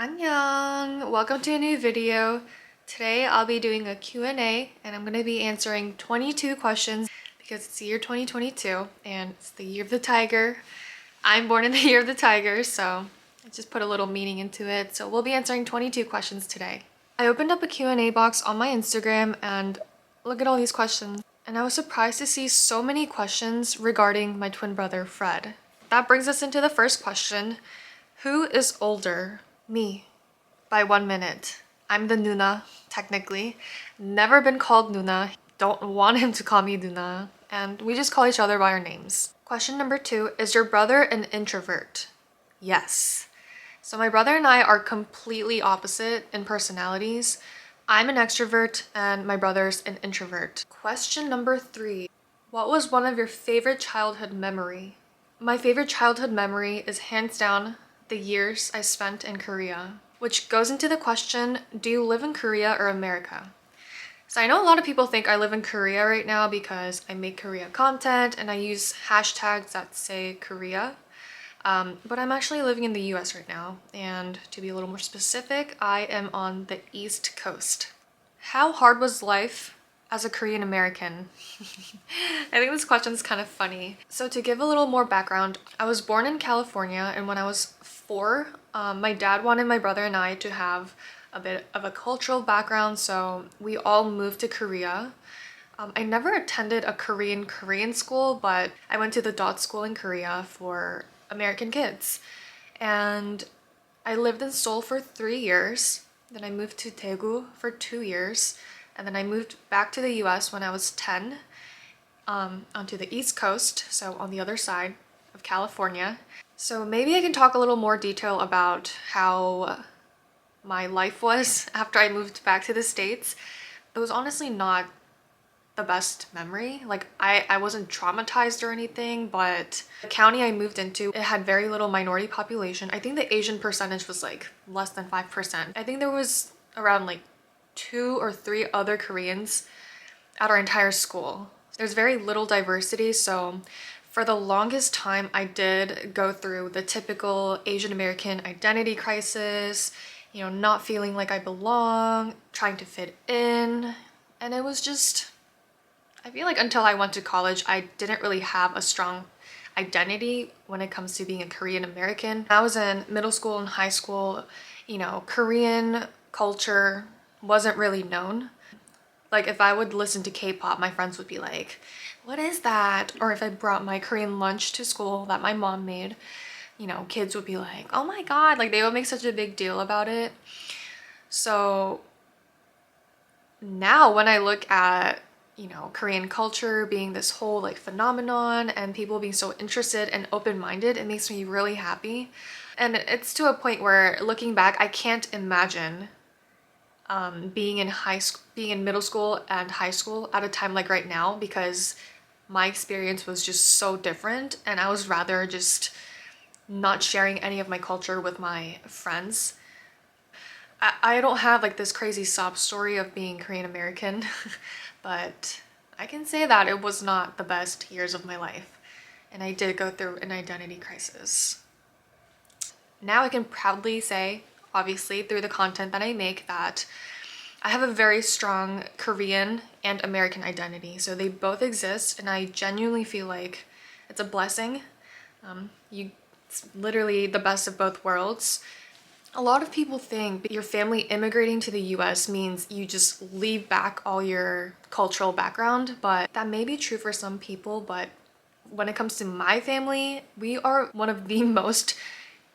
Annyeong! Welcome to a new video. Today I'll be doing a Q&A and I'm going to be answering 22 questions because it's the year 2022 and it's the year of the tiger. I'm born in the year of the tiger, so I just put a little meaning into it. So we'll be answering 22 questions today. I opened up a Q&A box on my Instagram and look at all these questions. And I was surprised to see so many questions regarding my twin brother, Fred. That brings us into the first question. Who is older? Me. By 1 minute. I'm the Nuna, technically. Never been called Nuna. Don't want him to call me Nuna. And we just call each other by our names. Question number 2. Is your brother an introvert? Yes. So my brother and I are completely opposite in personalities. I'm an extrovert and my brother's an introvert. Question number 3. What was one of your favorite childhood memory? My favorite childhood memory is hands down the years I spent in Korea, which goes into the question, do you live in Korea or America? So I know a lot of people think I live in Korea right now because I make Korea content and I use hashtags that say Korea. But I'm actually living in the US right now, and to be a little more specific, I am on the East Coast. How hard was life as a Korean American? I think this question is kind of funny. So to give a little more background, I was born in California, and when I was 4, my dad wanted my brother and I to have a bit of a cultural background, so we all moved to Korea. I never attended a Korean school, but I went to the dot school in Korea for American kids. And I lived in Seoul for 3 years. Then I moved to Daegu for 2 years. And then I moved back to the US when I was 10, onto the East Coast, so on the other side of California. So maybe I can talk a little more detail about how my life was after I moved back to the States. It was honestly not the best memory. Like I wasn't traumatized or anything, but the county I moved into, it had very little minority population. I think the Asian percentage was like less than 5%. I think there was around like 2 or 3 other Koreans at our entire school. There's very little diversity, so for the longest time I did go through the typical Asian American identity crisis, you know, not feeling like I belong, trying to fit in, and it was just, I feel like until I went to college, I didn't really have a strong identity when it comes to being a Korean American. When I was in middle school and high school, you know, Korean culture wasn't really known. Like if I would listen to K-pop, my friends would be like, what is that? Or if I brought my Korean lunch to school that my mom made, you know, kids would be like, oh my God, like they would make such a big deal about it. So now when I look at, you know, Korean culture being this whole like phenomenon and people being so interested and open-minded, it makes me really happy. And it's to a point where looking back, I can't imagine being in middle school and high school at a time like right now, because my experience was just so different and I was rather just not sharing any of my culture with my friends. I don't have like this crazy sob story of being Korean American, but I can say that it was not the best years of my life and I did go through an identity crisis. Now I can proudly say, obviously through the content that I make, that I have a very strong Korean and American identity. So they both exist and I genuinely feel like it's a blessing. It's literally the best of both worlds. A lot of people think your family immigrating to the US means you just leave back all your cultural background, but that may be true for some people, but when it comes to my family, we are one of the most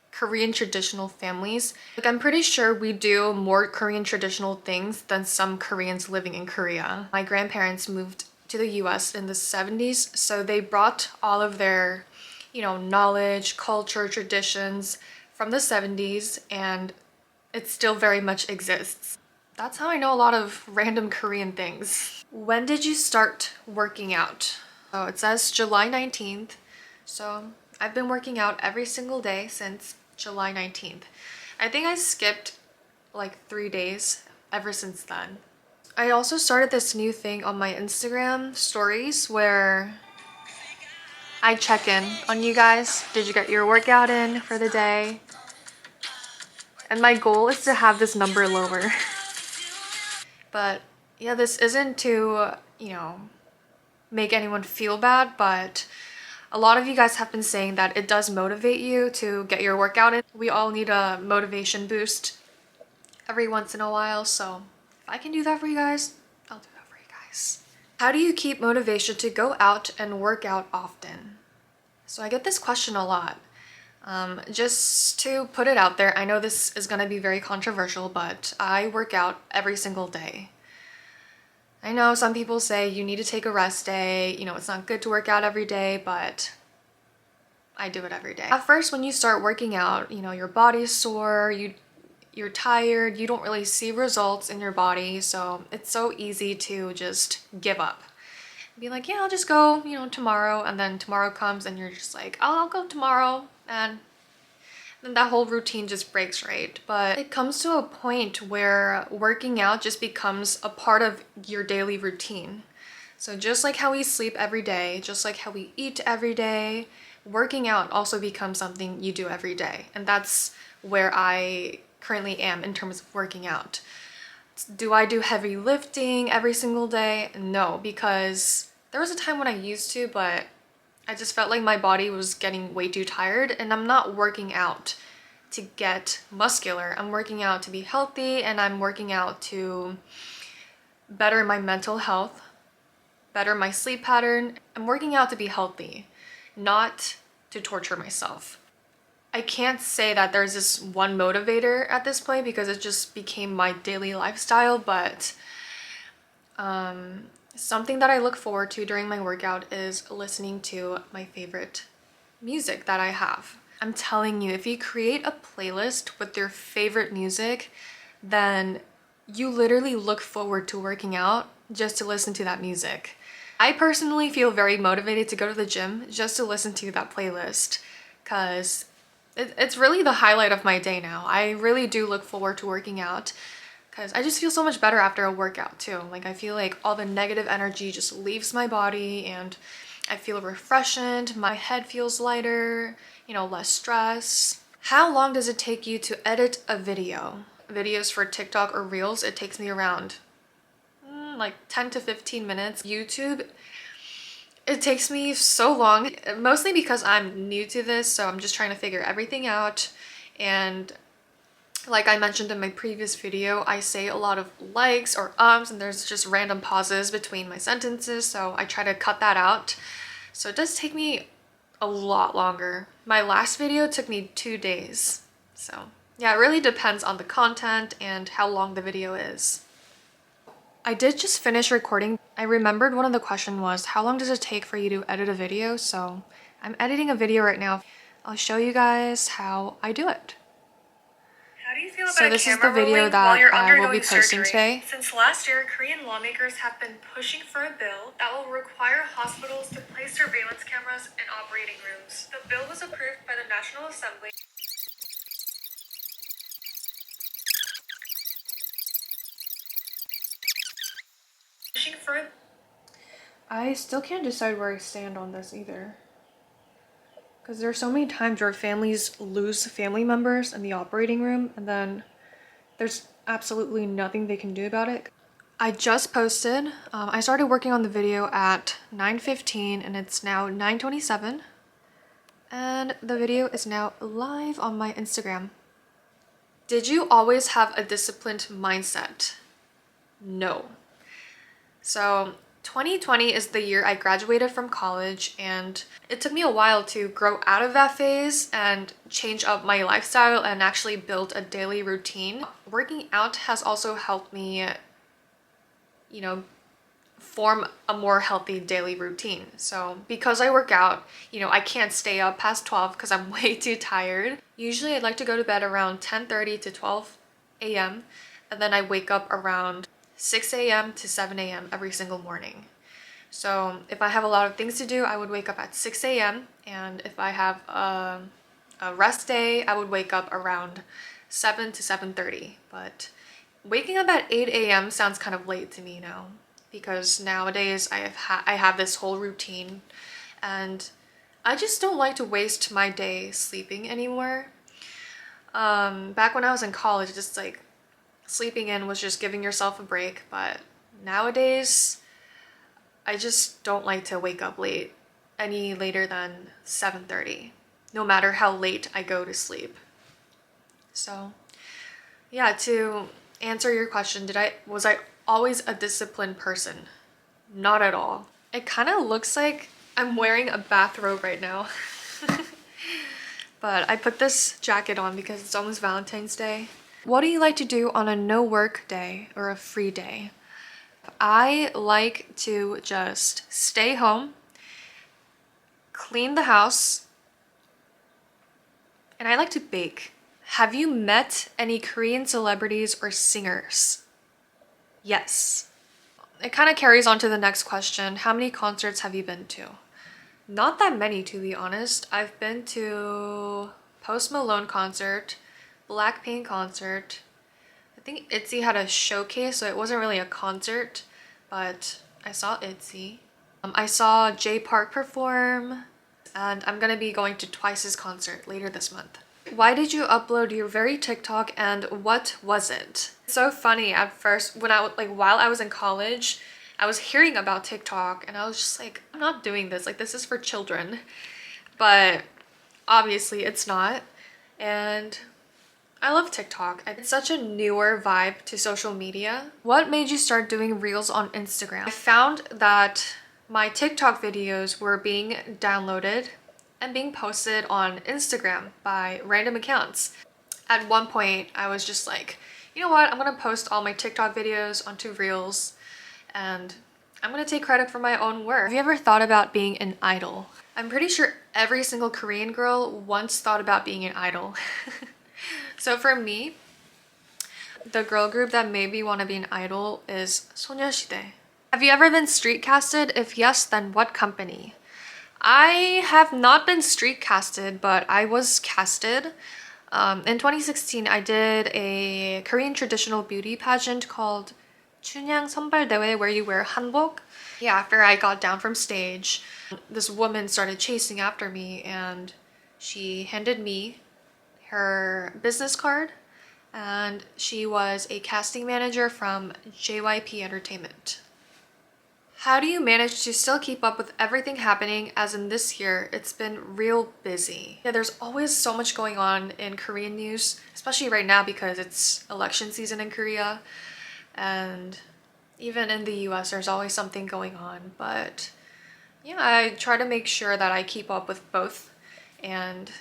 Korean traditional families. Like I'm pretty sure we do more Korean traditional things than some Koreans living in Korea. My grandparents moved to the US in the 70s, so they brought all of their, you know, knowledge, culture, traditions from the 70s, and it still very much exists. That's how I know a lot of random Korean things. When did you start working out? Oh, it says July 19th, so I've been working out every single day since July 19th. I think I skipped like 3 days ever since then. I also started this new thing on my Instagram stories where I check in on you guys. Did you get your workout in for the day? And my goal is to have this number lower. But yeah, this isn't to, you know, make anyone feel bad, but a lot of you guys have been saying that it does motivate you to get your workout in. We all need a motivation boost every once in a while, so if I can do that for you guys, I'll do that for you guys. How do you keep motivation to go out and work out often? So I get this question a lot. Just to put it out there, I know this is gonna be very controversial, but I work out every single day. I know some people say you need to take a rest day, you know, it's not good to work out every day, but I do it every day. At first, when you start working out, you know, your body's sore, you're tired, you don't really see results in your body, so it's so easy to just give up. Be like, yeah, I'll just go, you know, tomorrow, and then tomorrow comes and you're just like, oh, I'll go tomorrow, and then that whole routine just breaks, right? But it comes to a point where working out just becomes a part of your daily routine. So just like how we sleep every day, just like how we eat every day, working out also becomes something you do every day. And that's where I currently am in terms of working out. Do I do heavy lifting every single day? No, because there was a time when I used to, but I just felt like my body was getting way too tired, and I'm not working out to get muscular. I'm working out to be healthy, and I'm working out to better my mental health, better my sleep pattern. I'm working out to be healthy, not to torture myself. I can't say that there's this one motivator at this point because it just became my daily lifestyle, but something that I look forward to during my workout is listening to my favorite music that I have. I'm telling you, if you create a playlist with your favorite music, then you literally look forward to working out just to listen to that music. I personally feel very motivated to go to the gym just to listen to that playlist because it's really the highlight of my day now. I really do look forward to working out because I just feel so much better after a workout too. Like I feel like all the negative energy just leaves my body and I feel refreshed, my head feels lighter, you know, less stress. How long does it take you to edit a video? Videos for TikTok or Reels, it takes me around like 10 to 15 minutes. YouTube, it takes me so long, mostly because I'm new to this, so I'm just trying to figure everything out. And like I mentioned in my previous video, I say a lot of likes or ums and there's just random pauses between my sentences, so I try to cut that out. So it does take me a lot longer. My last video took me 2 days. So yeah, it really depends on the content and how long the video is. I did just finish recording. I remembered one of the questions was, how long does it take for you to edit a video? So I'm editing a video right now. I'll show you guys how I do it. How do you feel about So this is the video that I will be posting today. Since last year, Korean lawmakers have been pushing for a bill that will require hospitals to place surveillance cameras in operating rooms. The bill was approved by the National Assembly. I still can't decide where I stand on this either. Because there are so many times where families lose family members in the operating room and then there's absolutely nothing they can do about it. I just posted, I started working on the video at 9:15 and it's now 9:27. And the video is now live on my Instagram. Did you always have a disciplined mindset? No. So 2020 is the year I graduated from college, and it took me a while to grow out of that phase and change up my lifestyle and actually build a daily routine. Working out has also helped me, you know, form a more healthy daily routine. So because I work out, you know, I can't stay up past 12 because I'm way too tired. Usually I'd like to go to bed around 10:30 to 12 a.m. and then I wake up around 6 a.m. to 7 a.m. every single morning. So if I have a lot of things to do, I would wake up at 6 a.m. and if I have a rest day, I would wake up around 7 to 7:30. But waking up at 8 a.m. sounds kind of late to me now because nowadays I have this whole routine and I just don't like to waste my day sleeping anymore. Back when I was in college, just like sleeping in was just giving yourself a break, but nowadays I just don't like to wake up late, any later than 7:30, no matter how late I go to sleep. So yeah, to answer your question, was I always a disciplined person? Not at all. It kind of looks like I'm wearing a bathrobe right now. But I put this jacket on because it's almost Valentine's Day. What do you like to do on a no work day or a free day? I like to just stay home, clean the house, and I like to bake. Have you met any Korean celebrities or singers? Yes. It kind of carries on to the next question. How many concerts have you been to? Not that many, to be honest. I've been to Post Malone concert, Blackpink concert. I think ITZY had a showcase, so it wasn't really a concert, but I saw ITZY. I saw Jay Park perform, and I'm gonna be going to Twice's concert later this month. Why did you upload your very TikTok, and what was it? It's so funny. At first, when while I was in college, I was hearing about TikTok and I was just like, I'm not doing this. Like, this is for children. But obviously it's not. And I love TikTok. It's such a newer vibe to social media. What made you start doing reels on Instagram? I found that my TikTok videos were being downloaded and being posted on Instagram by random accounts. At one point, I was just like, you know what? I'm gonna post all my TikTok videos onto reels and I'm gonna take credit for my own work. Have you ever thought about being an idol? I'm pretty sure every single Korean girl once thought about being an idol. So for me, the girl group that made me want to be an idol is 소녀시대. Have you ever been street casted? If yes, then what company? I have not been street casted, but I was casted. In 2016, I did a Korean traditional beauty pageant called 춘향 선발대회, where you wear hanbok. Yeah, after I got down from stage, this woman started chasing after me and she handed me her business card, and she was a casting manager from JYP Entertainment. How do you manage to still keep up with everything happening, as in this year? It's been real busy. Yeah, there's always so much going on in Korean news, especially right now because it's election season in Korea. And even in the US, there's always something going on. But yeah, I try to make sure that I keep up with both and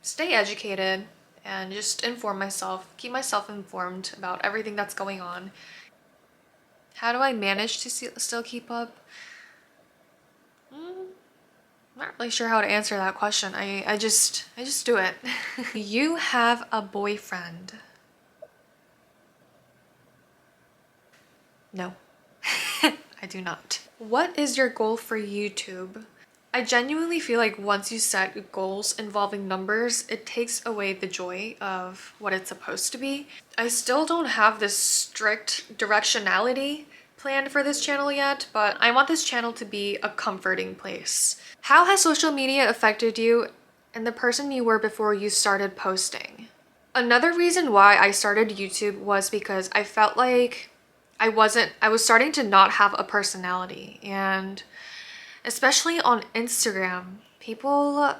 stay educated and just inform myself, keep myself informed about everything that's going on. How do I manage to still keep up? Not really sure how to answer that question. I just do it. You have a boyfriend? No, I do not. What is your goal for YouTube? I genuinely feel like once you set goals involving numbers, it takes away the joy of what it's supposed to be. I still don't have this strict directionality planned for this channel yet, but I want this channel to be a comforting place. How has social media affected you and the person you were before you started posting? Another reason why I started YouTube was because I felt like I was starting to not have a personality, and especially on Instagram, people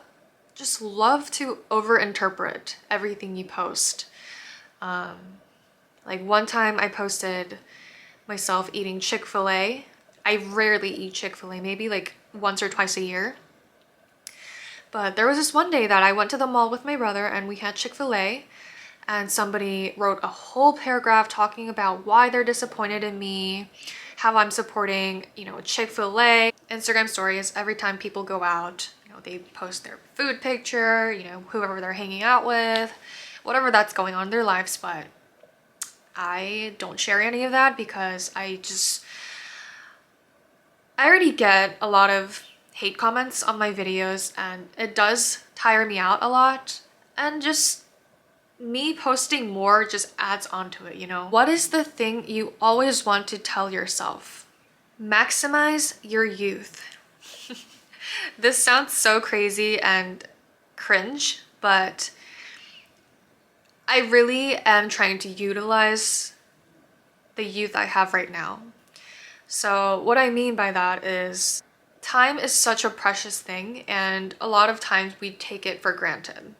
just love to overinterpret everything you post. Like one time I posted myself eating Chick-fil-A. I rarely eat Chick-fil-A, maybe like once or twice a year. But there was this one day that I went to the mall with my brother and we had Chick-fil-A, and somebody wrote a whole paragraph talking about why they're disappointed in me, how I'm supporting, Chick-fil-A. Instagram stories, every time people go out, they post their food picture, whoever they're hanging out with, whatever that's going on in their lives, but I don't share any of that because I already get a lot of hate comments on my videos and it does tire me out a lot, and just me posting more just adds onto it, What is the thing you always want to tell yourself? Maximize your youth. This sounds so crazy and cringe, but I really am trying to utilize the youth I have right now. So what I mean by that is time is such a precious thing, and a lot of times we take it for granted.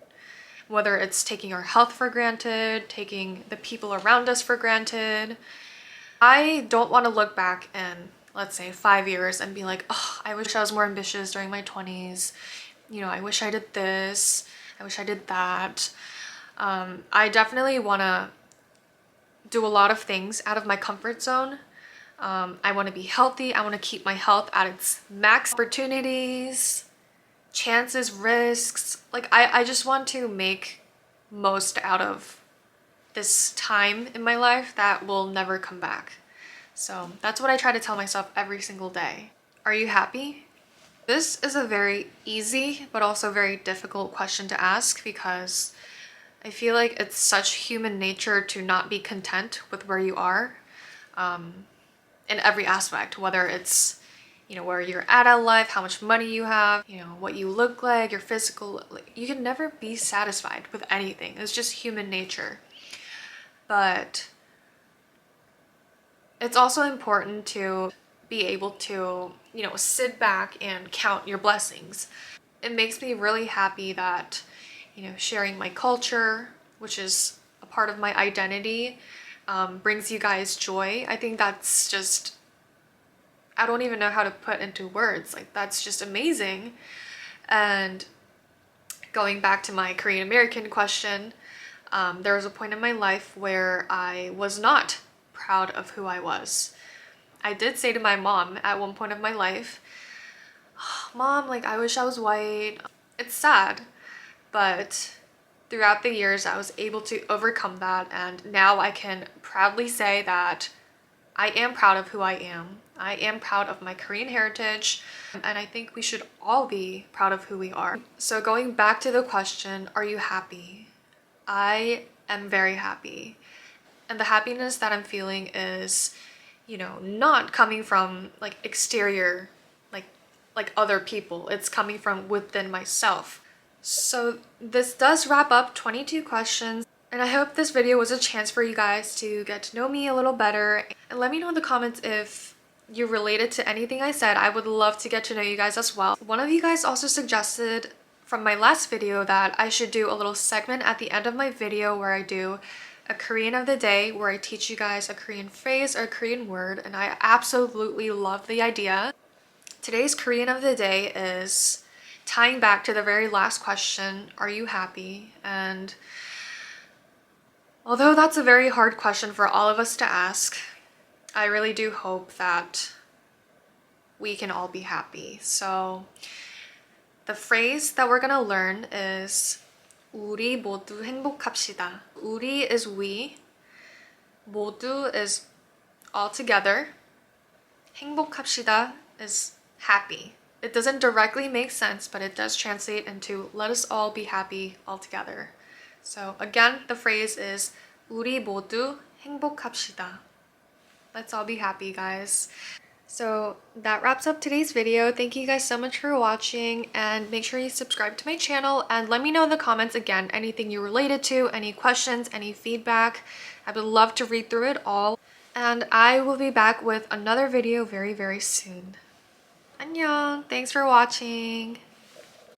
Whether it's taking our health for granted, taking the people around us for granted. I don't want to look back in, let's say, 5 years and be like, oh, I wish I was more ambitious during my 20s. You know, I wish I did this. I wish I did that. I definitely want to do a lot of things out of my comfort zone. I want to be healthy. I want to keep my health at its max. Opportunities, chances, risks. Like, I just want to make most out of this time in my life that will never come back. So that's what I try to tell myself every single day. Are you happy? This is a very easy but also very difficult question to ask because I feel like it's such human nature to not be content with where you are in every aspect, whether it's, you know, where you're at in life, how much money you have, you know, what you look like, your physical, like, you can never be satisfied with anything. It's just human nature. But it's also important to be able to, you know, sit back and count your blessings. It makes me really happy that, you know, sharing my culture, which is a part of my identity, brings you guys joy. I think that's just, I don't even know how to put into words. Like, that's just amazing. And going back to my Korean American question, there was a point in my life where I was not proud of who I was. I did say to my mom at one point of my life, Mom, like, I wish I was white. It's sad, but throughout the years I was able to overcome that, and now I can proudly say that I am proud of who I am. I am proud of my Korean heritage, and I think we should all be proud of who we are. So going back to the question, are you happy? I am very happy. And the happiness that I'm feeling is, you know, not coming from like exterior, like other people. It's coming from within myself. So this does wrap up 22 questions. And I hope this video was a chance for you guys to get to know me a little better. And let me know in the comments if you related to anything I said. I would love to get to know you guys as well. One of you guys also suggested from my last video that I should do a little segment at the end of my video where I do a Korean of the day, where I teach you guys a Korean phrase or a Korean word, and I absolutely love the idea. Today's Korean of the day is tying back to the very last question, are you happy? And although that's a very hard question for all of us to ask, I really do hope that we can all be happy. So the phrase that we're gonna learn is 우리 모두 행복합시다. 우리 is we, 모두 is all together, 행복합시다 is happy. It doesn't directly make sense, but it does translate into let us all be happy all together. So again, the phrase is 우리 모두 행복합시다. Let's all be happy, guys. So that wraps up today's video. Thank you guys so much for watching, and make sure you subscribe to my channel and let me know in the comments again anything you related to, any questions, any feedback. I would love to read through it all, and I will be back with another video very, very soon. 안녕. Thanks for watching.